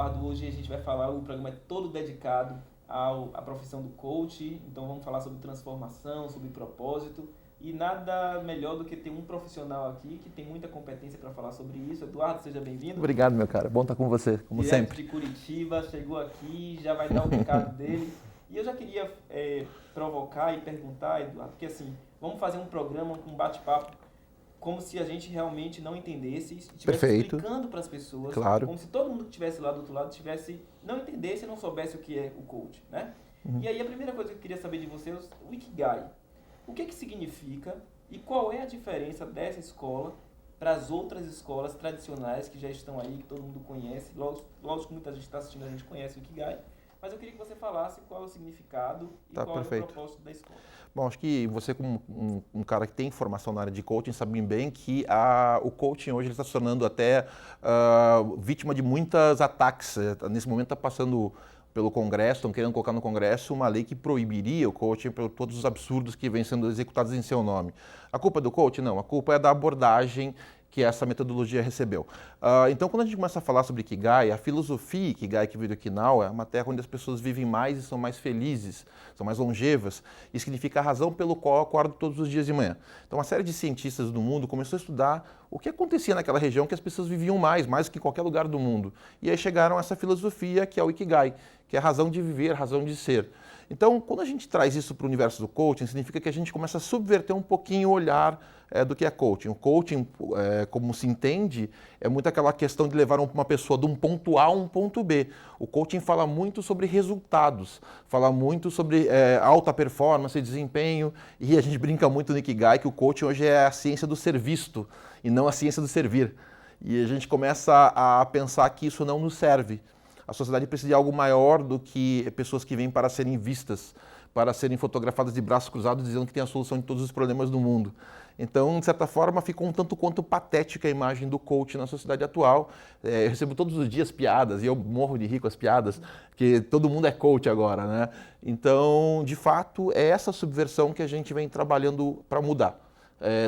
Eduardo. Hoje a gente vai falar, o programa é todo dedicado à profissão do coach. Então vamos falar sobre transformação, sobre propósito. E nada melhor do que ter um profissional aqui que tem muita competência para falar sobre isso. Eduardo, seja bem-vindo. Obrigado, meu cara. Bom estar com você, como Direto sempre. de Curitiba, chegou aqui, já vai dar o recado dele. E eu já queria provocar e perguntar, Eduardo, porque assim, vamos fazer um programa com um bate-papo como se a gente realmente não entendesse e estivesse explicando para as pessoas, claro. Como se todo mundo que estivesse lá do outro lado não entendesse e não soubesse o que é o coach, né? E aí a primeira coisa que eu queria saber de você é o Ikigai. O que significa e qual é a diferença dessa escola para as outras escolas tradicionais que já estão aí, que todo mundo conhece? Lógico que muita gente está assistindo, a gente conhece o Ikigai, mas eu queria que você falasse qual é o significado e qual é o propósito da escola. Bom, acho que você, como um cara que tem formação na área de coaching, sabe bem que o coaching hoje está se tornando até vítima de muitos ataques. Nesse momento está passando pelo Congresso, estão querendo colocar no Congresso uma lei que proibiria o coaching por todos os absurdos que vêm sendo executados em seu nome. A culpa é do coaching? Não, a culpa é da abordagem que essa metodologia recebeu. Então, quando a gente começa a falar sobre Ikigai, a filosofia Ikigai que veio do Okinawa é uma terra onde as pessoas vivem mais e são mais felizes, são mais longevas, e significa a razão pelo qual eu acordo todos os dias de manhã. Então, uma série de cientistas do mundo começou a estudar o que acontecia naquela região que as pessoas viviam mais do que em qualquer lugar do mundo. E aí chegaram a essa filosofia que é o Ikigai, que é a razão de viver, a razão de ser. Então, quando a gente traz isso para o universo do coaching, significa que a gente começa a subverter um pouquinho o olhar do que é coaching. O coaching, como se entende, é muito aquela questão de levar uma pessoa de um ponto A a um ponto B. O coaching fala muito sobre resultados, fala muito sobre alta performance, desempenho, e a gente brinca muito no Ikigai que o coaching hoje é a ciência do ser visto e não a ciência do servir. E a gente começa a pensar que isso não nos serve. A sociedade precisa de algo maior do que pessoas que vêm para serem vistas, para serem fotografadas de braços cruzados dizendo que tem a solução de todos os problemas do mundo. Então, de certa forma, ficou um tanto quanto patética a imagem do coach na sociedade atual. Eu recebo todos os dias piadas, e eu morro de rir com as piadas, que todo mundo é coach agora, né? Então, de fato, é essa subversão que a gente vem trabalhando para mudar.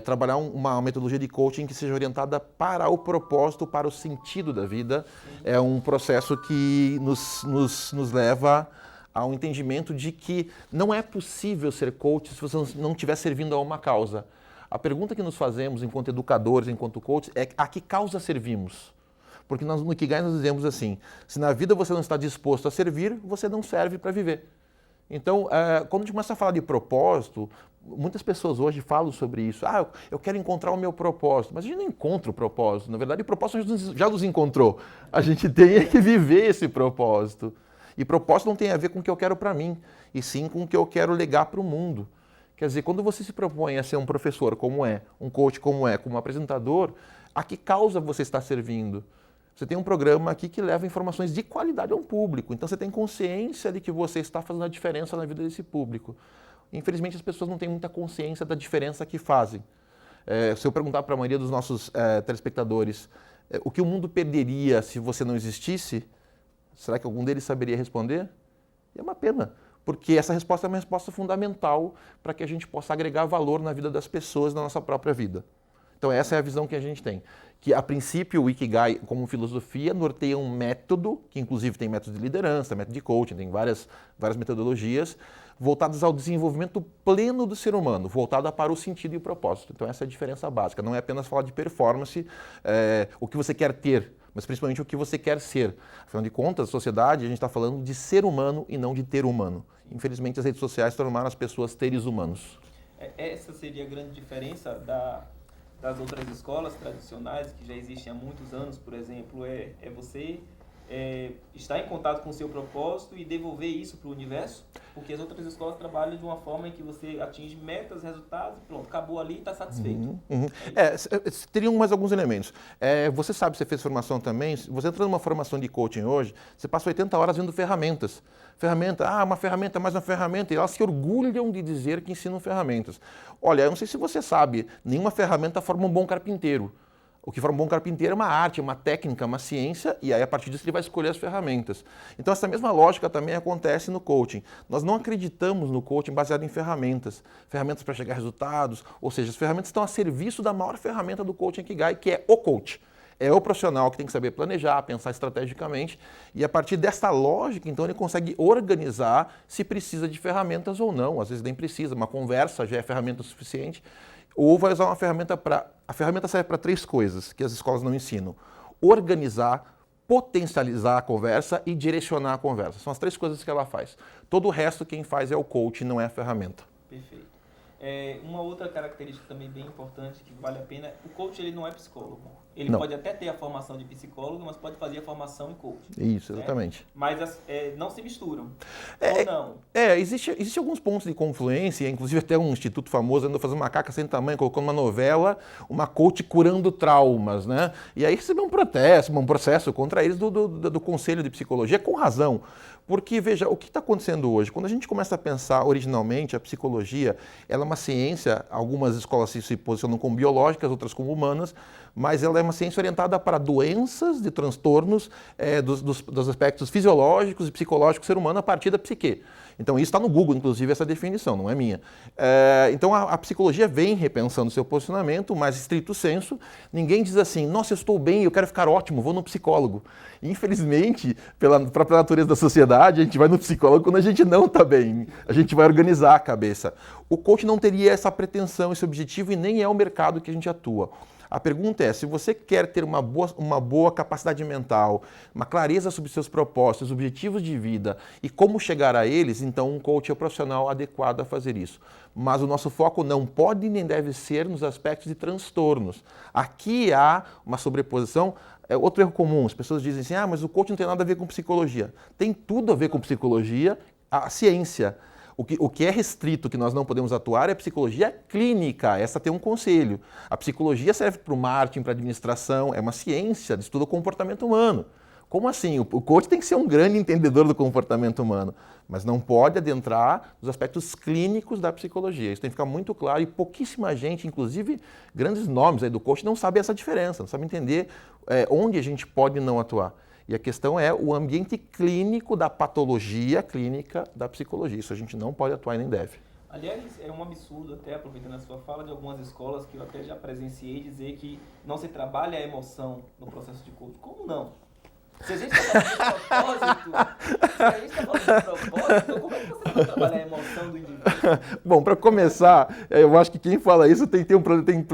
Trabalhar uma metodologia de coaching que seja orientada para o propósito, para o sentido da vida. É um processo que nos leva a um entendimento de que não é possível ser coach se você não estiver servindo a uma causa. A pergunta que nos fazemos enquanto educadores, enquanto coaches, é a que causa servimos? Porque no Ikigai nós dizemos assim, se na vida você não está disposto a servir, você não serve para viver. Então, quando a gente começa a falar de propósito, muitas pessoas hoje falam sobre isso. Eu quero encontrar o meu propósito. Mas a gente não encontra o propósito. Na verdade, o propósito já nos encontrou. A gente tem que viver esse propósito. E propósito não tem a ver com o que eu quero para mim, e sim com o que eu quero legar para o mundo. Quer dizer, quando você se propõe a ser um professor como um coach como um apresentador, a que causa você está servindo? Você tem um programa aqui que leva informações de qualidade ao público, então você tem consciência de que você está fazendo a diferença na vida desse público. Infelizmente, as pessoas não têm muita consciência da diferença que fazem. Se eu perguntar para a maioria dos nossos telespectadores o que o mundo perderia se você não existisse, será que algum deles saberia responder? E é uma pena, porque essa resposta é uma resposta fundamental para que a gente possa agregar valor na vida das pessoas, na nossa própria vida. Então essa é a visão que a gente tem. Que a princípio o Ikigai como filosofia norteia um método, que inclusive tem método de liderança, método de coaching, tem várias metodologias, voltadas ao desenvolvimento pleno do ser humano, voltada para o sentido e o propósito. Então essa é a diferença básica, não é apenas falar de performance, o que você quer ter, mas principalmente o que você quer ser. Afinal de contas, a sociedade, a gente está falando de ser humano e não de ter humano. Infelizmente as redes sociais tornaram as pessoas seres humanos. Essa seria a grande diferença das outras escolas tradicionais que já existem há muitos anos, por exemplo, você estar em contato com o seu propósito e devolver isso para o universo, porque as outras escolas trabalham de uma forma em que você atinge metas, resultados, pronto, acabou ali e está satisfeito. Teriam mais alguns elementos. Você sabe, você fez formação também, você entra numa formação de coaching hoje, você passa 80 horas vendo ferramentas. Uma ferramenta, mais uma ferramenta, e elas se orgulham de dizer que ensinam ferramentas. Olha, eu não sei se você sabe, nenhuma ferramenta forma um bom carpinteiro. O que forma um bom carpinteiro é uma arte, uma técnica, uma ciência, e aí a partir disso ele vai escolher as ferramentas. Então essa mesma lógica também acontece no coaching. Nós não acreditamos no coaching baseado em ferramentas para chegar a resultados, ou seja, as ferramentas estão a serviço da maior ferramenta do coaching Ikigai, que é o coach. É o profissional que tem que saber planejar, pensar estrategicamente, e a partir dessa lógica, então, ele consegue organizar se precisa de ferramentas ou não. Às vezes nem precisa, uma conversa já é ferramenta suficiente, ou vai usar uma ferramenta para... A ferramenta serve para 3 coisas que as escolas não ensinam. Organizar, potencializar a conversa e direcionar a conversa. São as 3 coisas que ela faz. Todo o resto quem faz é o coach, não é a ferramenta. Perfeito. Uma outra característica também bem importante que vale a pena, o coach ele não é psicólogo. Ele pode até ter a formação de psicólogo, mas pode fazer a formação em coach. Isso, exatamente. Mas não se misturam. Ou não? Existe alguns pontos de confluência, inclusive até um instituto famoso andou fazendo macaca sem tamanho, colocou numa novela uma coach curando traumas, né? E aí recebeu um processo contra eles do Conselho de Psicologia, com razão. Porque, veja, o que está acontecendo hoje? Quando a gente começa a pensar originalmente, a psicologia, ela é uma ciência, algumas escolas se posicionam como biológicas, outras como humanas, mas ela é uma ciência orientada para doenças, de transtornos dos aspectos fisiológicos e psicológicos do ser humano a partir da psique. Então isso está no Google, inclusive, essa definição, não é minha. Então a psicologia vem repensando seu posicionamento, mais estrito senso. Ninguém diz assim, nossa, eu estou bem, eu quero ficar ótimo, vou no psicólogo. Infelizmente, pela própria natureza da sociedade, a gente vai no psicólogo quando a gente não está bem. A gente vai organizar a cabeça. O coach não teria essa pretensão, esse objetivo, e nem é o mercado que a gente atua. A pergunta é, se você quer ter uma boa capacidade mental, uma clareza sobre seus propósitos, objetivos de vida e como chegar a eles, então um coach é o profissional adequado a fazer isso. Mas o nosso foco não pode nem deve ser nos aspectos de transtornos. Aqui há uma sobreposição. Outro erro comum, as pessoas dizem assim, mas o coach não tem nada a ver com psicologia. Tem tudo a ver com psicologia, a ciência. O que é restrito, que nós não podemos atuar, é a psicologia clínica. Essa tem um conselho. A psicologia serve para o marketing, para a administração, é uma ciência, estuda o comportamento humano. Como assim? O coach tem que ser um grande entendedor do comportamento humano, mas não pode adentrar nos aspectos clínicos da psicologia. Isso tem que ficar muito claro e pouquíssima gente, inclusive grandes nomes aí do coach, não sabem essa diferença, não sabem entender onde a gente pode não atuar. E a questão é o ambiente clínico da patologia clínica da psicologia. Isso a gente não pode atuar e nem deve. Aliás, é um absurdo, até aproveitando a sua fala, de algumas escolas que eu até já presenciei dizer que não se trabalha a emoção no processo de coaching. Como não? Se a gente está falando de propósito, como é que você vai trabalhar a emoção do indivíduo? Bom, para começar, eu acho que quem fala isso tem um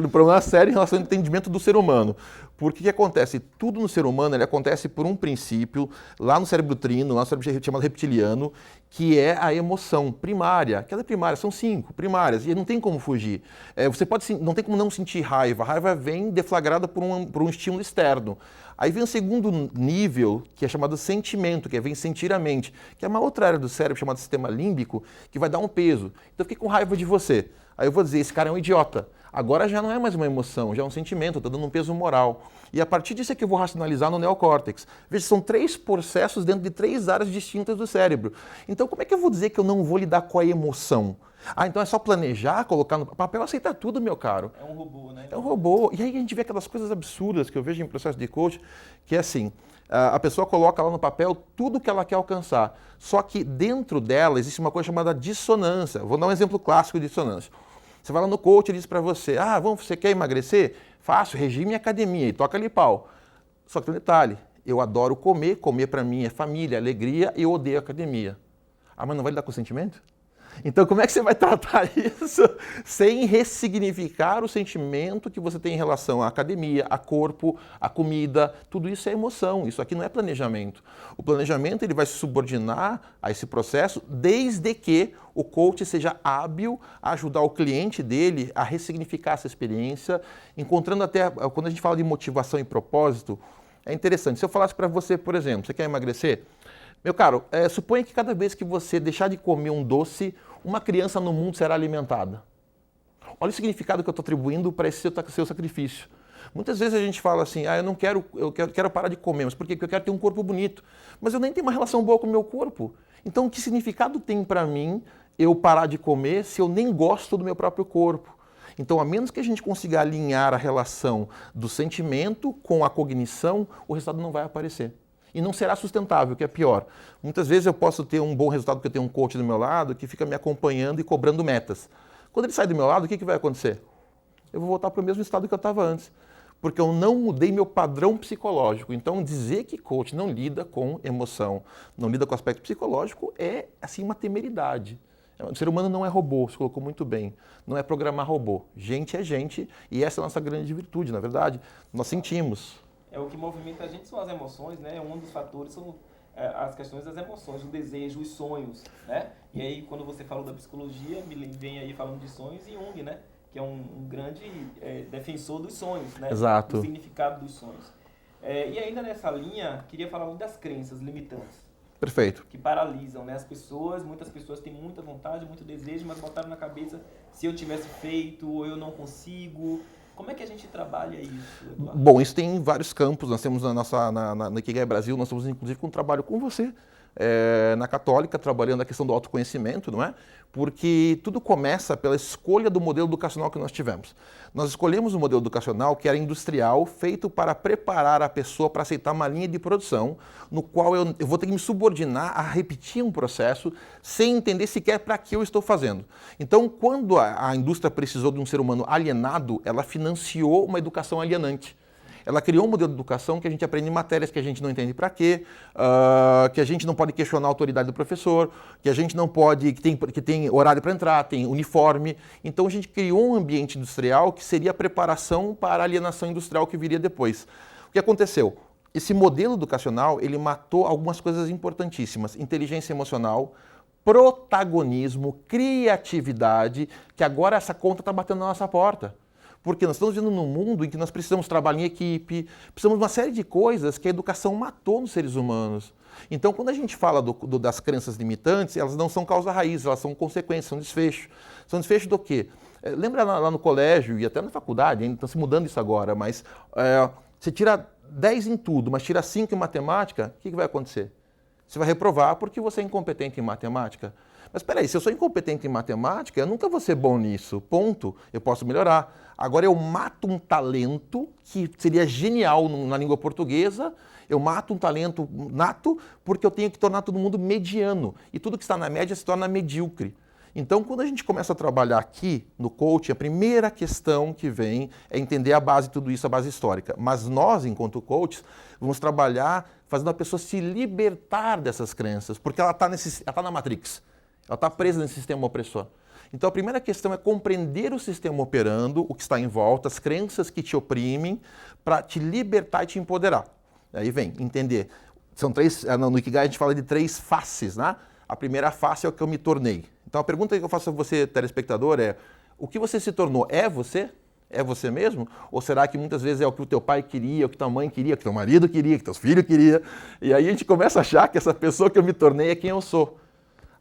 problema sério em relação ao entendimento do ser humano. Porque o que acontece? Tudo no ser humano ele acontece por um princípio, lá no cérebro trino, lá no cérebro chamado reptiliano, que é a emoção primária. Aquela primária, são 5 primárias, e não tem como fugir. Não tem como não sentir raiva. A raiva vem deflagrada por um estímulo externo. Aí vem o segundo nível, que é chamado sentimento, que vem sentir a mente, que é uma outra área do cérebro chamada sistema límbico, que vai dar um peso. Então eu fiquei com raiva de você. Aí eu vou dizer, esse cara é um idiota. Agora já não é mais uma emoção, já é um sentimento, está dando um peso moral. E a partir disso é que eu vou racionalizar no neocórtex. Veja, são 3 processos dentro de 3 áreas distintas do cérebro. Então como é que eu vou dizer que eu não vou lidar com a emoção? Então é só planejar, colocar no papel, aceitar tudo, meu caro. É um robô, né? É um robô. E aí a gente vê aquelas coisas absurdas que eu vejo em processo de coaching, que é assim, a pessoa coloca lá no papel tudo que ela quer alcançar. Só que dentro dela existe uma coisa chamada dissonância. Vou dar um exemplo clássico de dissonância. Você vai lá no coach e diz para você, você quer emagrecer? Faço, regime e academia, e toca ali pau. Só que tem um detalhe, eu adoro comer para mim é família, alegria, e eu odeio academia. Mas não vai lidar com o sentimento? Então, como é que você vai tratar isso sem ressignificar o sentimento que você tem em relação à academia, a corpo, a comida? Tudo isso é emoção, isso aqui não é planejamento. O planejamento ele vai se subordinar a esse processo desde que o coach seja hábil a ajudar o cliente dele a ressignificar essa experiência, encontrando até, quando a gente fala de motivação e propósito, é interessante. Se eu falasse para você, por exemplo, você quer emagrecer? Meu caro, suponha que cada vez que você deixar de comer um doce, uma criança no mundo será alimentada. Olha o significado que eu estou atribuindo para esse seu sacrifício. Muitas vezes a gente fala assim, eu quero parar de comer, mas por quê? Porque eu quero ter um corpo bonito. Mas eu nem tenho uma relação boa com o meu corpo. Então, que significado tem para mim eu parar de comer se eu nem gosto do meu próprio corpo? Então, a menos que a gente consiga alinhar a relação do sentimento com a cognição, o resultado não vai aparecer. E não será sustentável, que é pior. Muitas vezes eu posso ter um bom resultado porque eu tenho um coach do meu lado que fica me acompanhando e cobrando metas. Quando ele sai do meu lado, o que vai acontecer? Eu vou voltar para o mesmo estado que eu estava antes. porque eu não mudei meu padrão psicológico. Então, dizer que coach não lida com emoção, não lida com o aspecto psicológico é, assim, uma temeridade. O ser humano não é robô, você colocou muito bem. Não é programar robô. Gente é gente e essa é a nossa grande virtude, na verdade. Nós sentimos. O que movimenta a gente são as emoções, né? Um dos fatores são as questões das emoções, o desejo, os sonhos, né? E aí, quando você falou da psicologia, me vem aí falando de sonhos e Jung, né? Que é um grande defensor dos sonhos, né? Exato. Do significado dos sonhos. E ainda nessa linha, queria falar muito das crenças limitantes. Perfeito. Que paralisam, né? Muitas pessoas têm muita vontade, muito desejo, mas botaram na cabeça, se eu tivesse feito, ou eu não consigo. Como é que a gente trabalha isso, Eduardo? Bom, isso tem em vários campos. Nós temos na Ikigai Brasil, nós estamos inclusive com um trabalho com você, na Católica, trabalhando a questão do autoconhecimento, não é? Porque tudo começa pela escolha do modelo educacional que nós tivemos. Nós escolhemos um modelo educacional que era industrial, feito para preparar a pessoa para aceitar uma linha de produção, no qual eu vou ter que me subordinar a repetir um processo sem entender sequer para que eu estou fazendo. Então, quando a indústria precisou de um ser humano alienado, ela financiou uma educação alienante. Ela criou um modelo de educação que a gente aprende matérias que a gente não entende para quê, que a gente não pode questionar a autoridade do professor, que a gente não pode, que tem horário para entrar, tem uniforme. Então a gente criou um ambiente industrial que seria a preparação para a alienação industrial que viria depois. O que aconteceu? Esse modelo educacional, ele matou algumas coisas importantíssimas: inteligência emocional, protagonismo, criatividade, que agora essa conta está batendo na nossa porta. Porque nós estamos vivendo num mundo em que nós precisamos trabalhar em equipe, precisamos de uma série de coisas que a educação matou nos seres humanos. Então, quando a gente fala das crenças limitantes, elas não são causa-raiz, elas são consequência, são desfecho. São desfecho do quê? Lembra lá no colégio e até na faculdade, ainda estão se mudando isso agora, mas você tira 10 em tudo, mas tira 5 em matemática, o que vai acontecer? Você vai reprovar porque você é incompetente em matemática. Mas espera aí, se eu sou incompetente em matemática, eu nunca vou ser bom nisso, ponto. Eu posso melhorar. Agora eu mato um talento que seria genial na língua portuguesa, eu mato um talento nato porque eu tenho que tornar todo mundo mediano. E tudo que está na média se torna medíocre. Então, quando a gente começa a trabalhar aqui no coaching, a primeira questão que vem é entender a base de tudo isso, a base histórica. Mas nós, enquanto coaches, vamos trabalhar fazendo a pessoa se libertar dessas crenças, porque ela está na Matrix, ela está presa nesse sistema opressor. Então, a primeira questão é compreender o sistema operando, o que está em volta, as crenças que te oprimem, para te libertar e te empoderar. Aí vem, entender. São três, no Ikigai a gente fala de 3 faces, né? A primeira face é o que eu me tornei. Então, a pergunta que eu faço a você, telespectador, é: o que você se tornou? É você? É você mesmo? Ou será que muitas vezes é o que o teu pai queria, o que tua mãe queria, o que teu marido queria, o que teus filhos queriam? E aí a gente começa a achar que essa pessoa que eu me tornei é quem eu sou.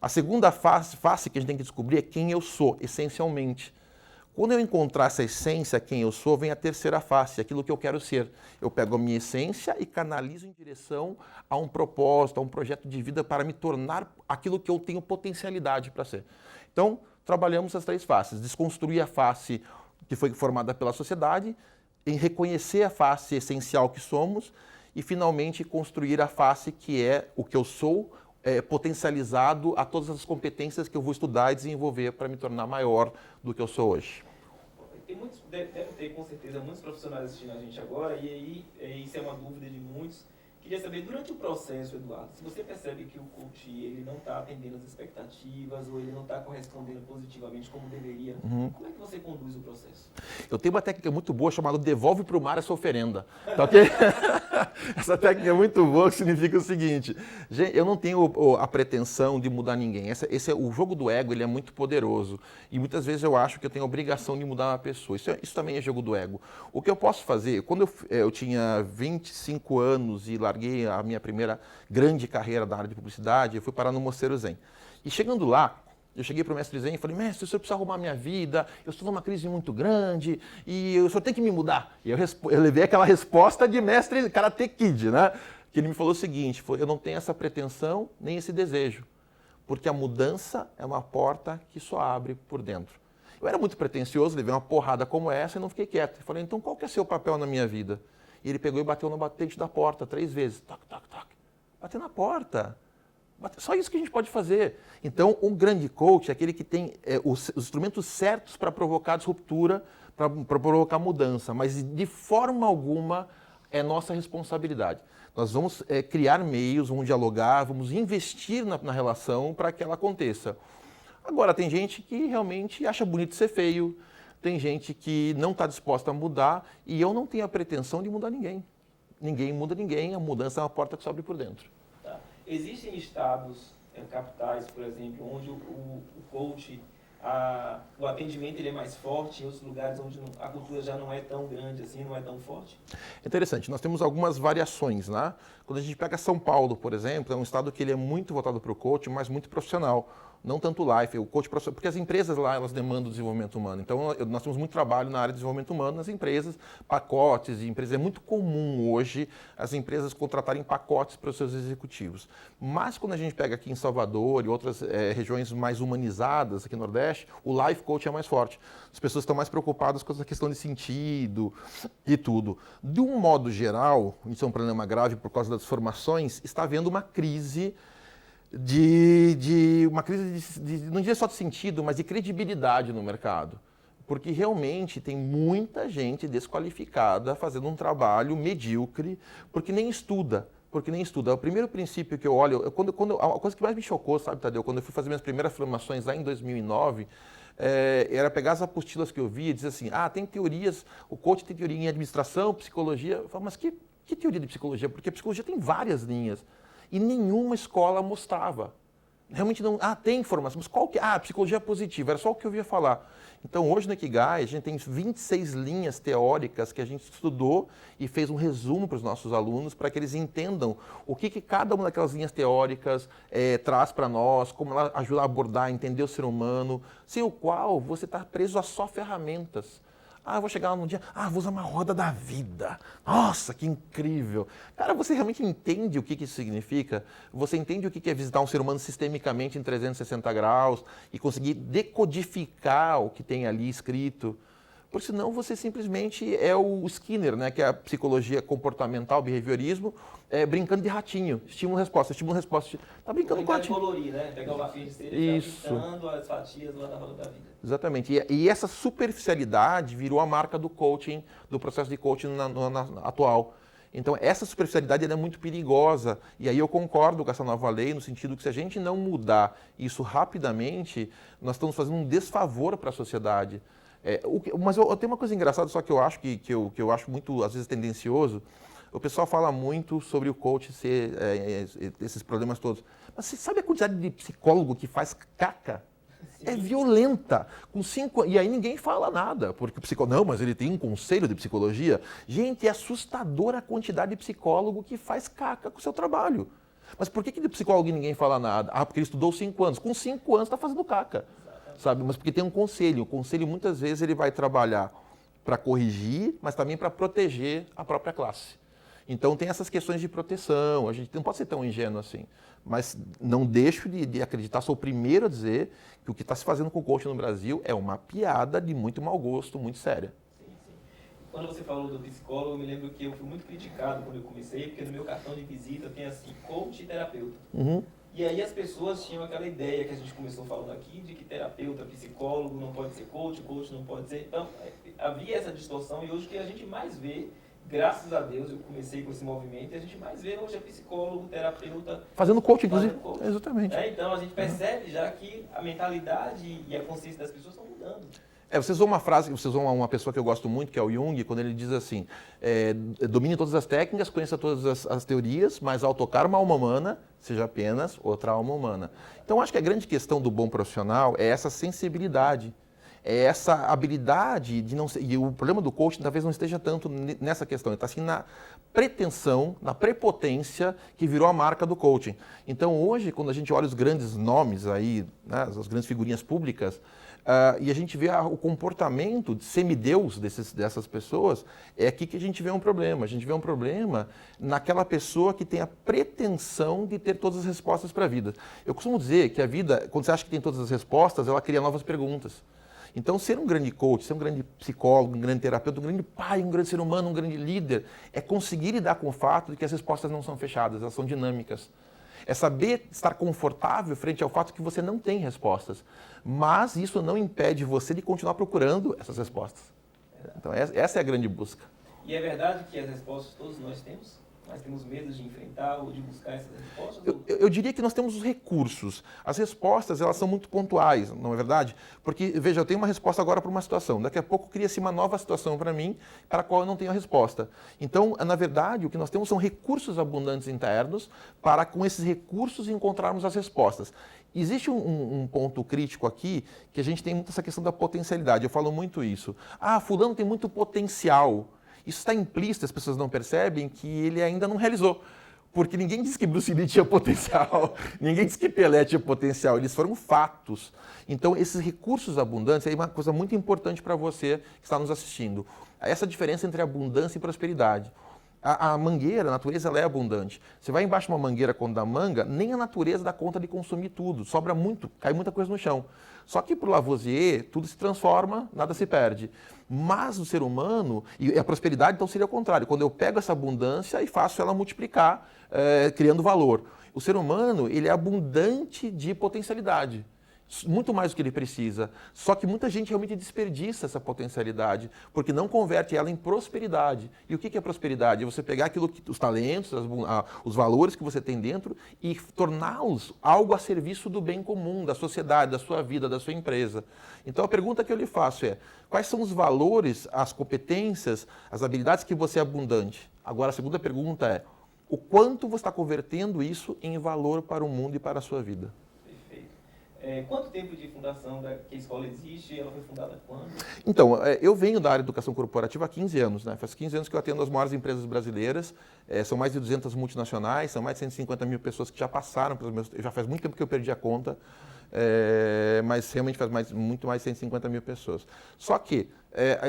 A segunda face que a gente tem que descobrir é quem eu sou, essencialmente. Quando eu encontrar essa essência, quem eu sou, vem a terceira face, aquilo que eu quero ser. Eu pego a minha essência e canalizo em direção a um propósito, a um projeto de vida para me tornar aquilo que eu tenho potencialidade para ser. Então, trabalhamos as 3 faces. Desconstruir a face que foi formada pela sociedade, em reconhecer a face essencial que somos e, finalmente, construir a face que é o que eu sou, potencializado a todas as competências que eu vou estudar e desenvolver para me tornar maior do que eu sou hoje. Deve ter, com certeza, muitos profissionais assistindo a gente agora, e aí isso é uma dúvida de muitos. Queria saber, durante o processo, Eduardo, se você percebe que o coach ele não está atendendo as expectativas ou ele não está correspondendo positivamente como deveria, como é que você conduz o processo? Eu tenho uma técnica muito boa chamada devolve para o mar essa oferenda, tá ok? Essa técnica é muito boa, que significa o seguinte: gente, eu não tenho a pretensão de mudar ninguém. O jogo do ego, ele é muito poderoso e muitas vezes eu acho que eu tenho a obrigação de mudar uma pessoa. Isso também é jogo do ego. O que eu posso fazer, quando eu tinha 25 anos e larguei a minha primeira grande carreira da área de publicidade, eu fui parar no Mosteiro Zen. E chegando lá, eu cheguei para o mestre Zen e falei: mestre, o senhor precisa arrumar minha vida, eu estou numa crise muito grande e o senhor tem que me mudar. E eu levei aquela resposta de mestre Karate Kid, né? Que ele me falou o seguinte: eu não tenho essa pretensão nem esse desejo, porque a mudança é uma porta que só abre por dentro. Eu era muito pretensioso, levei uma porrada como essa e não fiquei quieto. Eu falei: então qual que é o seu papel na minha vida? E ele pegou e bateu no batente da porta 3 vezes. Tac, tac, tac. Bateu na porta. Só isso que a gente pode fazer. Então, um grande coach é aquele que tem os instrumentos certos para provocar disruptura, para provocar mudança, mas de forma alguma é nossa responsabilidade. Nós vamos criar meios, vamos dialogar, vamos investir na relação para que ela aconteça. Agora, tem gente que realmente acha bonito ser feio, tem gente que não está disposta a mudar e eu não tenho a pretensão de mudar ninguém. Ninguém muda ninguém, a mudança é uma porta que se abre por dentro. Tá. Existem estados, capitais, por exemplo, onde o coach, o atendimento ele é mais forte, em outros lugares onde a cultura já não é tão grande assim, não é tão forte? Interessante, nós temos algumas variações, né? Quando a gente pega São Paulo, por exemplo, é um estado que ele é muito voltado para o coach, mas muito profissional. Não tanto life, o coach profissional, porque as empresas lá, elas demandam desenvolvimento humano. Então, nós temos muito trabalho na área de desenvolvimento humano nas empresas, pacotes de empresas. É muito comum hoje as empresas contratarem pacotes para os seus executivos. Mas quando a gente pega aqui em Salvador e outras regiões mais humanizadas, aqui no Nordeste, o life coach é mais forte. As pessoas estão mais preocupadas com essa questão de sentido e tudo. De um modo geral, isso é um problema grave por causa das formações, está havendo uma crise não diria só de sentido, mas de credibilidade no mercado. Porque realmente tem muita gente desqualificada fazendo um trabalho medíocre, porque nem estuda. O primeiro princípio que eu olho, a coisa que mais me chocou, sabe, Tadeu, quando eu fui fazer minhas primeiras formações lá em 2009, era pegar as apostilas que eu via e dizer assim, tem teorias, o coach tem teoria em administração, psicologia. Eu falo, mas que teoria de psicologia? Porque a psicologia tem várias linhas. E nenhuma escola mostrava. Realmente não. Tem informação, mas qual que é? Psicologia positiva, era só o que eu ouvia falar. Então, hoje no Ikigai, a gente tem 26 linhas teóricas que a gente estudou e fez um resumo para os nossos alunos para que eles entendam o que cada uma daquelas linhas teóricas traz para nós, como ela ajuda a abordar, entender o ser humano, sem o qual você está preso a só ferramentas. Eu vou chegar lá num dia, vou usar uma roda da vida. Nossa, que incrível. Cara, você realmente entende o que isso significa? Você entende o que é visitar um ser humano sistemicamente em 360 graus e conseguir decodificar o que tem ali escrito? Porque senão você simplesmente é o Skinner, né, que é a psicologia comportamental, behaviorismo, brincando de ratinho. Estímulo-resposta, estímulo-resposta. Tá brincando com ratinho. Colorir, né? Pegar o lápis dele e ficar pintando as fatias lá da roda da vida. Exatamente. E essa superficialidade virou a marca do coaching, do processo de coaching atual. Então, essa superficialidade é muito perigosa. E aí eu concordo com essa nova lei, no sentido que se a gente não mudar isso rapidamente, nós estamos fazendo um desfavor para a sociedade. Mas eu tenho uma coisa engraçada, só que eu acho que eu acho muito, às vezes, tendencioso. O pessoal fala muito sobre o coach ser esses problemas todos. Mas você sabe a quantidade de psicólogo que faz caca? Sim. É violenta. E aí ninguém fala nada, porque o psicólogo, não, mas ele tem um conselho de psicologia. Gente, é assustadora a quantidade de psicólogo que faz caca com o seu trabalho. Mas por que de psicólogo ninguém fala nada? Porque ele estudou 5 anos. Com 5 anos está fazendo caca. Sabe? Mas porque tem um conselho. O conselho, muitas vezes, ele vai trabalhar para corrigir, mas também para proteger a própria classe. Então, tem essas questões de proteção. A gente não pode ser tão ingênuo assim. Mas não deixo de acreditar, sou o primeiro a dizer que o que está se fazendo com o coaching no Brasil é uma piada de muito mau gosto, muito séria. Sim, sim. Quando você falou do psicólogo, eu me lembro que eu fui muito criticado quando eu comecei, porque no meu cartão de visita tem assim, coach e terapeuta. Uhum. E aí as pessoas tinham aquela ideia que a gente começou falando aqui, de que terapeuta, psicólogo não pode ser coach não pode ser... Então, havia essa distorção e hoje o que a gente mais vê, graças a Deus, eu comecei com esse movimento, e a gente mais vê hoje é psicólogo, terapeuta... Fazendo coach, inclusive. Coach. Exatamente. Então, a gente percebe já que a mentalidade e a consciência das pessoas estão mudando. Você usou uma frase, você usou uma pessoa que eu gosto muito, que é o Jung, quando ele diz assim, domine todas as técnicas, conheça todas as teorias, mas ao tocar uma alma humana, seja apenas outra alma humana. Então, acho que a grande questão do bom profissional é essa sensibilidade, é essa habilidade de não ser... E o problema do coaching talvez não esteja tanto nessa questão, ele está assim na pretensão, na prepotência que virou a marca do coaching. Então, hoje, quando a gente olha os grandes nomes aí, né, as grandes figurinhas públicas, e a gente vê o comportamento de semideus dessas pessoas, é aqui que a gente vê um problema. A gente vê um problema naquela pessoa que tem a pretensão de ter todas as respostas para a vida. Eu costumo dizer que a vida, quando você acha que tem todas as respostas, ela cria novas perguntas. Então, ser um grande coach, ser um grande psicólogo, um grande terapeuta, um grande pai, um grande ser humano, um grande líder, é conseguir lidar com o fato de que as respostas não são fechadas, elas são dinâmicas. É saber estar confortável frente ao fato que você não tem respostas. Mas isso não impede você de continuar procurando essas respostas. Então, essa é a grande busca. E é verdade que as respostas todos nós temos? Nós temos medo de enfrentar ou de buscar essas respostas? Eu diria que nós temos os recursos. As respostas, elas são muito pontuais, não é verdade? Porque, veja, eu tenho uma resposta agora para uma situação. Daqui a pouco cria-se uma nova situação para mim, para a qual eu não tenho a resposta. Então, na verdade, o que nós temos são recursos abundantes internos para, com esses recursos, encontrarmos as respostas. Existe um ponto crítico aqui, que a gente tem muito essa questão da potencialidade. Eu falo muito isso. Ah, fulano tem muito potencial. Isso está implícito, as pessoas não percebem que ele ainda não realizou. Porque ninguém disse que Bruce Lee tinha potencial, ninguém disse que Pelé tinha potencial, eles foram fatos. Então, esses recursos abundantes é uma coisa muito importante para você que está nos assistindo. Essa diferença entre abundância e prosperidade. A mangueira, a natureza, ela é abundante. Você vai embaixo de uma mangueira quando dá manga, nem a natureza dá conta de consumir tudo, sobra muito, cai muita coisa no chão. Só que para o Lavoisier, tudo se transforma, nada se perde. Mas o ser humano, e a prosperidade então seria o contrário, quando eu pego essa abundância e faço ela multiplicar, criando valor. O ser humano, ele é abundante de potencialidade. Muito mais do que ele precisa. Só que muita gente realmente desperdiça essa potencialidade, porque não converte ela em prosperidade. E o que é prosperidade? É você pegar aquilo os talentos, os valores que você tem dentro e torná-los algo a serviço do bem comum, da sociedade, da sua vida, da sua empresa. Então a pergunta que eu lhe faço é: quais são os valores, as competências, as habilidades que você é abundante? Agora a segunda pergunta é: o quanto você está convertendo isso em valor para o mundo e para a sua vida? Quanto tempo de fundação que a escola existe? Ela foi fundada quando? Então, eu venho da área de educação corporativa há 15 anos, né? Faz 15 anos que eu atendo as maiores empresas brasileiras, são mais de 200 multinacionais, são mais de 150 mil pessoas que já passaram pelos meus... Já faz muito tempo que eu perdi a conta, mas realmente faz muito mais de 150 mil pessoas. Só que,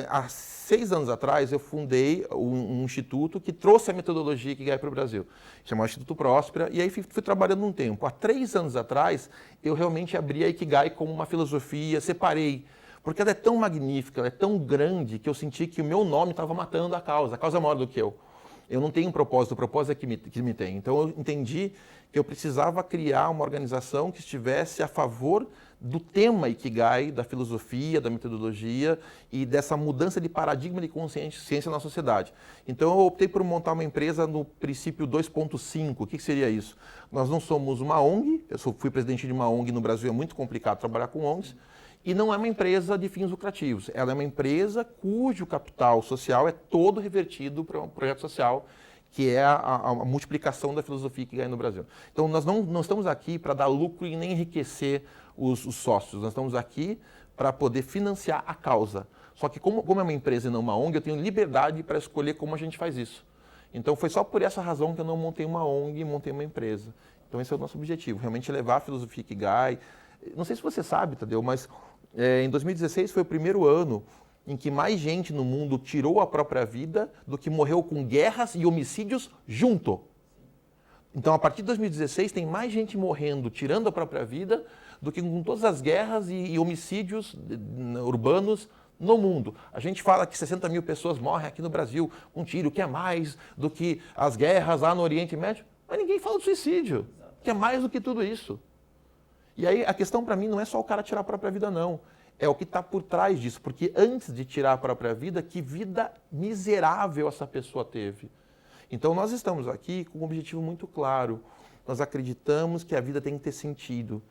há 6 anos atrás, eu fundei um instituto que trouxe a metodologia Ikigai para o Brasil. Chamado Instituto Próspera, e aí fui trabalhando um tempo. Há 3 anos atrás, eu realmente abri a Ikigai como uma filosofia, separei. Porque ela é tão magnífica, ela é tão grande, que eu senti que o meu nome estava matando a causa é maior do que eu. Eu não tenho um propósito, o propósito é que me tem. Então eu entendi que eu precisava criar uma organização que estivesse a favor do tema Ikigai, da filosofia, da metodologia e dessa mudança de paradigma de consciência na sociedade. Então eu optei por montar uma empresa no princípio 2.5. O que seria isso? Nós não somos uma ONG, fui presidente de uma ONG no Brasil, é muito complicado trabalhar com ONGs, e não é uma empresa de fins lucrativos. Ela é uma empresa cujo capital social é todo revertido para um projeto social, que é a multiplicação da filosofia Ikigai no Brasil. Então, nós não estamos aqui para dar lucro e nem enriquecer os sócios. Nós estamos aqui para poder financiar a causa. Só que, como é uma empresa e não uma ONG, eu tenho liberdade para escolher como a gente faz isso. Então, foi só por essa razão que eu não montei uma ONG e montei uma empresa. Então, esse é o nosso objetivo, realmente levar a filosofia Ikigai. Não sei se você sabe, Tadeu, mas em 2016 foi o primeiro ano em que mais gente no mundo tirou a própria vida do que morreu com guerras e homicídios junto. Então, a partir de 2016, tem mais gente morrendo, tirando a própria vida, do que com todas as guerras e homicídios urbanos no mundo. A gente fala que 60 mil pessoas morrem aqui no Brasil com um tiro, que é mais do que as guerras lá no Oriente Médio, mas ninguém fala do suicídio, que é mais do que tudo isso. E aí a questão para mim não é só o cara tirar a própria vida, não. É o que está por trás disso, porque antes de tirar a própria vida, que vida miserável essa pessoa teve. Então nós estamos aqui com um objetivo muito claro. Nós acreditamos que a vida tem que ter sentido.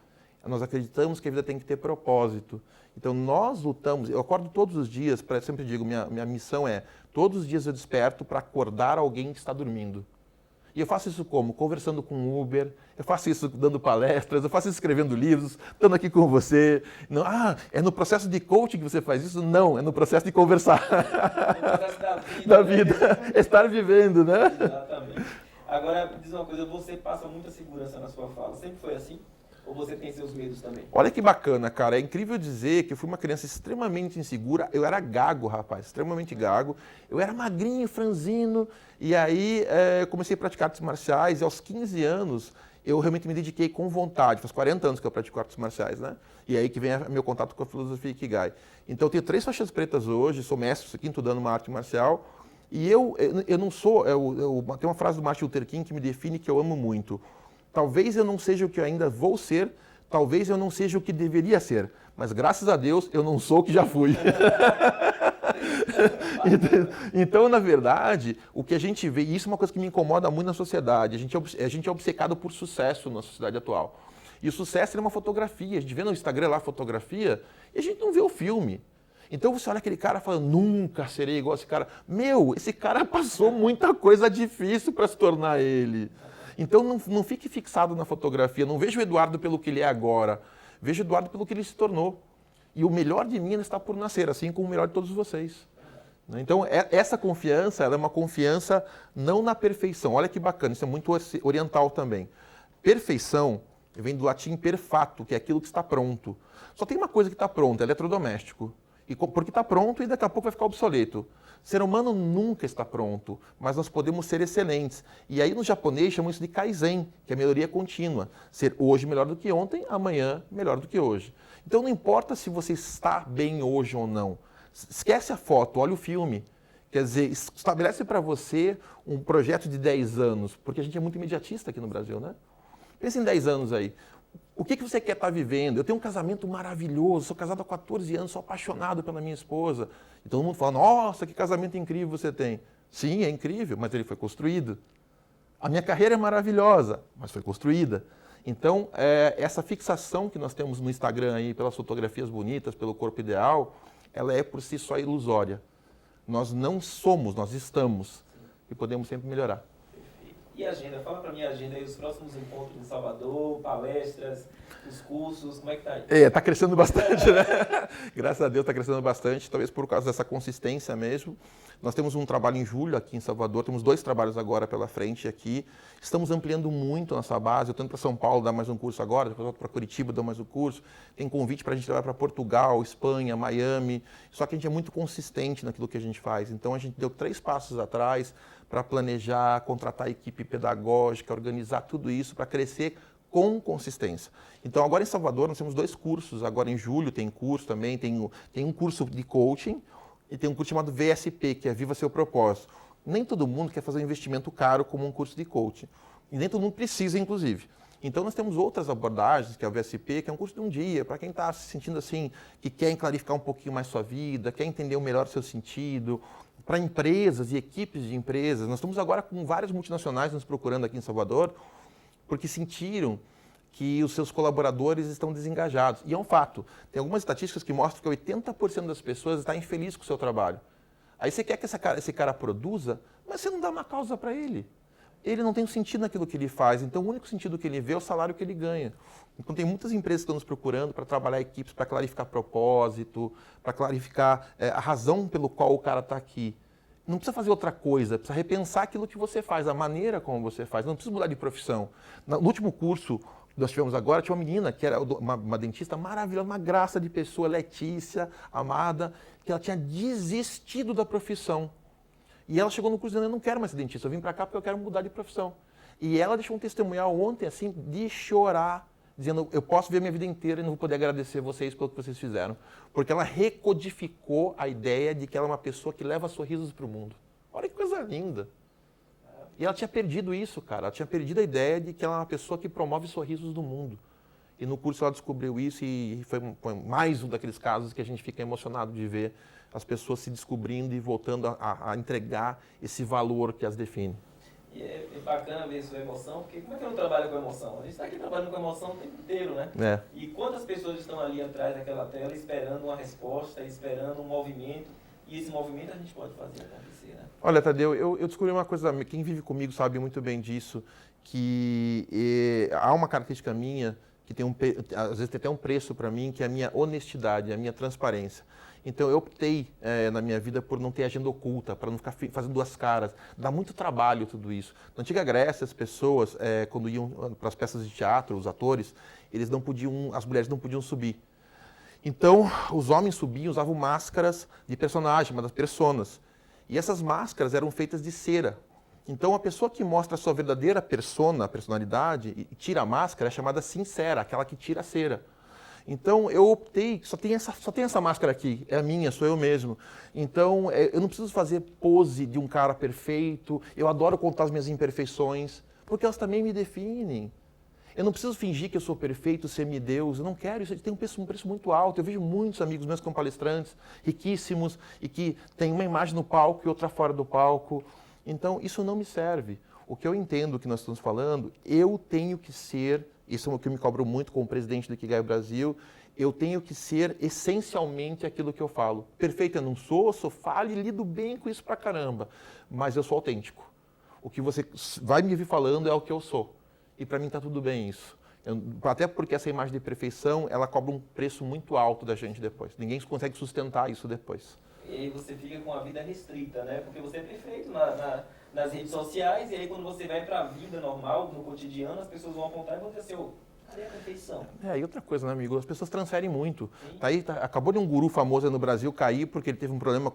Nós acreditamos que a vida tem que ter propósito. Então nós lutamos, eu acordo todos os dias, sempre digo, minha missão é, todos os dias eu desperto para acordar alguém que está dormindo. E eu faço isso como? Conversando com o Uber, eu faço isso dando palestras, eu faço isso escrevendo livros, estando aqui com você. Não, é no processo de coaching que você faz isso? Não, é no processo de conversar. No processo da vida. Estar vivendo, né? Exatamente. Agora, diz uma coisa, você passa muita segurança na sua fala, sempre foi assim? Ou você tem seus medos também? Olha que bacana, cara. É incrível dizer que eu fui uma criança extremamente insegura. Eu era gago, rapaz, extremamente gago. Eu era magrinho, franzino. E aí eu comecei a praticar artes marciais. E aos 15 anos, eu realmente me dediquei com vontade. Faz 40 anos que eu pratico artes marciais, né? E aí que vem meu contato com a filosofia Ikigai. Então eu tenho 3 faixas pretas hoje, sou mestre, quinto dando uma arte marcial. E eu não sou... tem uma frase do Martin Luther King que me define, que eu amo muito. Talvez eu não seja o que eu ainda vou ser, talvez eu não seja o que deveria ser, mas graças a Deus eu não sou o que já fui. Então, na verdade, o que a gente vê, e isso é uma coisa que me incomoda muito na sociedade, a gente é obcecado por sucesso na sociedade atual. E o sucesso é uma fotografia, a gente vê no Instagram lá a fotografia e a gente não vê o filme. Então você olha aquele cara e fala, nunca serei igual a esse cara. Meu, esse cara passou muita coisa difícil para se tornar ele. Então não fique fixado na fotografia, não veja o Eduardo pelo que ele é agora, veja o Eduardo pelo que ele se tornou. E o melhor de mim ainda está por nascer, assim como o melhor de todos vocês. Então essa confiança, ela é uma confiança não na perfeição. Olha que bacana, isso é muito oriental também. Perfeição vem do latim perfecto, que é aquilo que está pronto. Só tem uma coisa que está pronta, eletrodoméstico. Porque está pronto e daqui a pouco vai ficar obsoleto. Ser humano nunca está pronto, mas nós podemos ser excelentes. E aí no japonês chamam isso de kaizen, que é melhoria contínua. Ser hoje melhor do que ontem, amanhã melhor do que hoje. Então não importa se você está bem hoje ou não. Esquece a foto, olha o filme. Quer dizer, estabelece para você um projeto de 10 anos, porque a gente é muito imediatista aqui no Brasil, né? Pensa em 10 anos aí. O que você quer estar vivendo? Eu tenho um casamento maravilhoso, sou casado há 14 anos, sou apaixonado pela minha esposa. E todo mundo fala, nossa, que casamento incrível você tem. Sim, é incrível, mas ele foi construído. A minha carreira é maravilhosa, mas foi construída. Então, essa fixação que nós temos no Instagram aí, pelas fotografias bonitas, pelo corpo ideal, ela é por si só ilusória. Nós não somos, nós estamos. E podemos sempre melhorar. E a agenda? Fala para mim a agenda aí, os próximos encontros em Salvador, palestras, os cursos, como é que tá aí? Está crescendo bastante, né? Graças a Deus está crescendo bastante, talvez por causa dessa consistência mesmo. Nós temos um trabalho em julho aqui em Salvador, temos 2 trabalhos agora pela frente aqui. Estamos ampliando muito nossa base, eu estou indo para São Paulo dar mais um curso agora, depois volto para Curitiba dar mais um curso. Tem convite para a gente levar para Portugal, Espanha, Miami, só que a gente é muito consistente naquilo que a gente faz. Então a gente deu 3 passos atrás para planejar, contratar a equipe pedagógica, organizar tudo isso para crescer com consistência. Então agora em Salvador nós temos 2 cursos, agora em julho tem curso também, tem um curso de coaching e tem um curso chamado VSP, que é Viva Seu Propósito. Nem todo mundo quer fazer um investimento caro como um curso de coaching, e nem todo mundo precisa, inclusive. Então nós temos outras abordagens, que é o VSP, que é um curso de um dia, para quem está se sentindo assim, que quer clarificar um pouquinho mais sua vida, quer entender melhor o seu sentido, para empresas e equipes de empresas. Nós estamos agora com várias multinacionais nos procurando aqui em Salvador, porque sentiram que os seus colaboradores estão desengajados. E é um fato. Tem algumas estatísticas que mostram que 80% das pessoas estão infelizes com o seu trabalho. Aí você quer que esse cara produza, mas você não dá uma causa para ele. Ele não tem sentido naquilo que ele faz, então o único sentido que ele vê é o salário que ele ganha. Então tem muitas empresas que estão nos procurando para trabalhar equipes, para clarificar propósito, para clarificar a razão pelo qual o cara está aqui. Não precisa fazer outra coisa, precisa repensar aquilo que você faz, a maneira como você faz, não precisa mudar de profissão. No último curso que nós tivemos agora, tinha uma menina que era uma dentista maravilhosa, uma graça de pessoa, Letícia, amada, que ela tinha desistido da profissão. E ela chegou no curso dizendo, eu não quero mais ser dentista, eu vim para cá porque eu quero mudar de profissão. E ela deixou um testemunhal ontem, assim, de chorar, dizendo, eu posso ver minha vida inteira e não vou poder agradecer vocês pelo que vocês fizeram. Porque ela recodificou a ideia de que ela é uma pessoa que leva sorrisos para o mundo. Olha que coisa linda. E ela tinha perdido isso, cara. Ela tinha perdido a ideia de que ela é uma pessoa que promove sorrisos no mundo. E no curso ela descobriu isso e foi mais um daqueles casos que a gente fica emocionado de ver as pessoas se descobrindo e voltando a entregar esse valor que as define. E é bacana ver sua emoção, porque como é que eu não trabalho com emoção? A gente está aqui trabalhando com emoção o tempo inteiro, né? É. E quantas pessoas estão ali atrás daquela tela esperando uma resposta, esperando um movimento, e esse movimento a gente pode fazer acontecer, né? Olha, Tadeu, eu descobri uma coisa, quem vive comigo sabe muito bem disso, que há uma característica minha que às vezes tem até um preço para mim, que é a minha honestidade, a minha transparência. Então eu optei na minha vida por não ter agenda oculta, para não ficar fazendo 2 caras. Dá muito trabalho tudo isso. Na antiga Grécia, as pessoas, quando iam para as peças de teatro, os atores, as mulheres não podiam subir. Então os homens subiam, usavam máscaras de personagem, chamadas personas. E essas máscaras eram feitas de cera. Então a pessoa que mostra a sua verdadeira persona, a personalidade, e tira a máscara, é chamada sincera, aquela que tira a cera. Então eu optei, só tem essa máscara aqui, é a minha, sou eu mesmo. Então eu não preciso fazer pose de um cara perfeito, eu adoro contar as minhas imperfeições, porque elas também me definem. Eu não preciso fingir que eu sou perfeito, semideus, eu não quero, isso tem um preço muito alto. Eu vejo muitos amigos meus como palestrantes, riquíssimos, e que têm uma imagem no palco e outra fora do palco. Então, isso não me serve. O que eu entendo que nós estamos falando, eu tenho que ser, isso é o que eu me cobro muito como presidente do Ikigai Brasil, eu tenho que ser essencialmente aquilo que eu falo. Perfeito eu não sou falho e lido bem com isso pra caramba, mas eu sou autêntico. O que você vai me vir falando é o que eu sou. E para mim está tudo bem isso. Até porque essa imagem de perfeição, ela cobra um preço muito alto da gente depois. Ninguém consegue sustentar isso depois. E aí você fica com a vida restrita, né? Porque você é perfeito nas redes sociais, e aí quando você vai para a vida normal, no cotidiano, as pessoas vão apontar e vão dizer assim, cadê a perfeição? E outra coisa, né, amigo? As pessoas transferem muito. Acabou de um guru famoso aí no Brasil cair porque ele teve um problema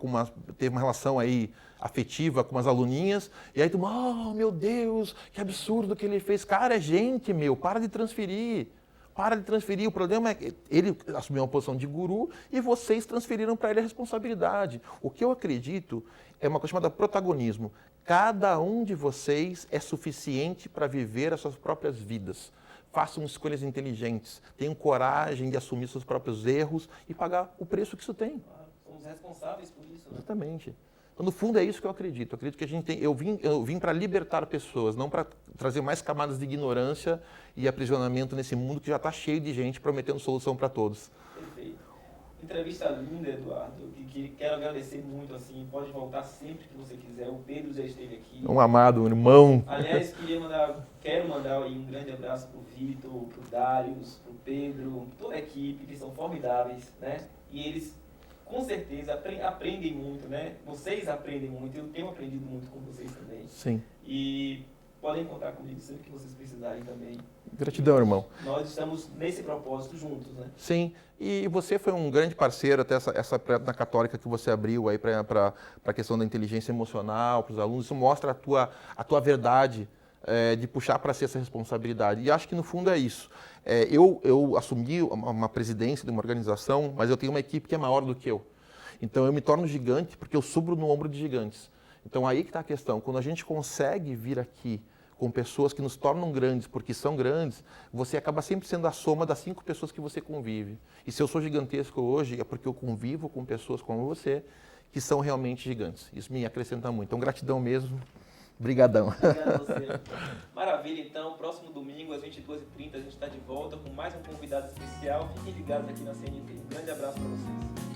teve uma relação aí afetiva com umas aluninhas, e aí tu, oh, meu Deus, que absurdo que ele fez. Cara, é gente, meu, para de transferir. Para de transferir. O problema é que ele assumiu uma posição de guru e vocês transferiram para ele a responsabilidade. O que eu acredito é uma coisa chamada protagonismo. Cada um de vocês é suficiente para viver as suas próprias vidas. Façam escolhas inteligentes, tenham coragem de assumir seus próprios erros e pagar o preço que isso tem. Somos responsáveis por isso, né? Exatamente. Então, no fundo, é isso que eu acredito. Eu acredito que a gente tem. Eu vim para libertar pessoas, não para trazer mais camadas de ignorância e aprisionamento nesse mundo que já está cheio de gente prometendo solução para todos. Perfeito. Entrevista linda, Eduardo. Que quero agradecer muito. Assim, pode voltar sempre que você quiser. O Pedro já esteve aqui. Um amado, um irmão. Aliás, quero mandar aí um grande abraço para o Vitor, para o Darius, para o Pedro, toda a equipe, que são formidáveis, né? E eles, com certeza, aprendem muito, né? Vocês aprendem muito, eu tenho aprendido muito com vocês também. Sim. E podem contar comigo sempre que vocês precisarem também. Gratidão, irmão. Nós estamos nesse propósito juntos, né? Sim, e você foi um grande parceiro até essa na Católica que você abriu aí para a questão da inteligência emocional para os alunos. Isso mostra a tua verdade de puxar para si essa responsabilidade. E acho que no fundo é isso. Eu assumi uma presidência de uma organização, mas eu tenho uma equipe que é maior do que eu. Então eu me torno gigante porque eu subo no ombro de gigantes. Então aí que está a questão. Quando a gente consegue vir aqui com pessoas que nos tornam grandes porque são grandes, você acaba sempre sendo a soma das 5 pessoas que você convive. E se eu sou gigantesco hoje, é porque eu convivo com pessoas como você, que são realmente gigantes. Isso me acrescenta muito. Então, gratidão mesmo. Brigadão. Obrigado a você. Maravilha, então, próximo domingo, às 22h30, a gente está de volta com mais um convidado especial. Fiquem ligados aqui na CNT. Um grande abraço para vocês.